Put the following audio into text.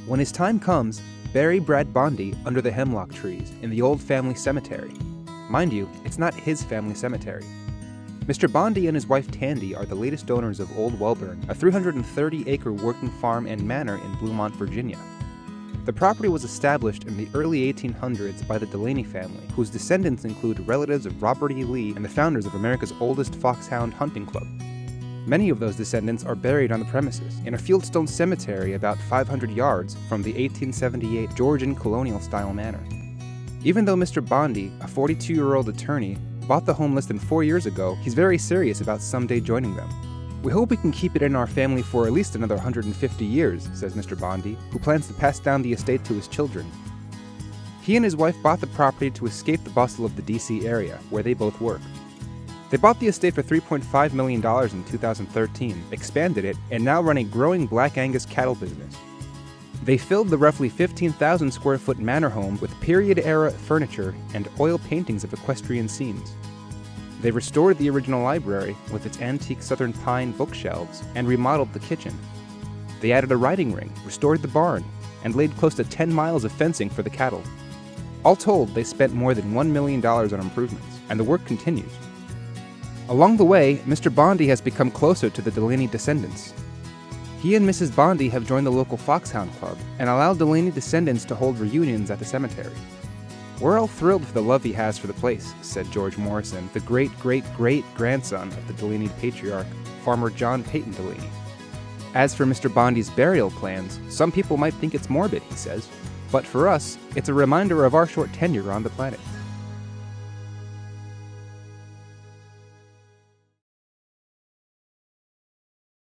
When his time comes, bury Brad Bondi under the hemlock trees in the old family cemetery. Mind you, it's not his family cemetery. Mr. Bondi and his wife Tandy are the latest owners of Old Welbourne, a 330-acre working farm and manor in Bluemont, Virginia. The property was established in the early 1800s by the Dulany family, whose descendants include relatives of Robert E. Lee and the founders of America's oldest foxhound hunting club. Many of those descendants are buried on the premises, in a fieldstone cemetery about 500 yards from the 1878 Georgian colonial-style manor. Even though Mr. Bondi, a 42-year-old attorney, bought the home less than 4 years ago, he's very serious about someday joining them. "We hope we can keep it in our family for at least another 150 years, says Mr. Bondi, who plans to pass down the estate to his children. He and his wife bought the property to escape the bustle of the DC area, where they both work. They bought the estate for $3.5 million in 2013, expanded it, and now run a growing Black Angus cattle business. They filled the roughly 15,000 square foot manor home with period-era furniture and oil paintings of equestrian scenes. They restored the original library with its antique southern pine bookshelves and remodeled the kitchen. They added a riding ring, restored the barn, and laid close to 10 miles of fencing for the cattle. All told, they spent more than $1 million on improvements, and the work continues. Along the way, Mr. Bondi has become closer to the Dulany descendants. He and Mrs. Bondi have joined the local foxhound club and allowed Dulany descendants to hold reunions at the cemetery. We're all thrilled for the love he has for the place, said George Morison, the great-great-great-grandson of the Dulany patriarch, Farmer John Peyton Dulany. As for Mr. Bondi's burial plans, some people might think it's morbid, he says, but for us, it's a reminder of our short tenure on the planet.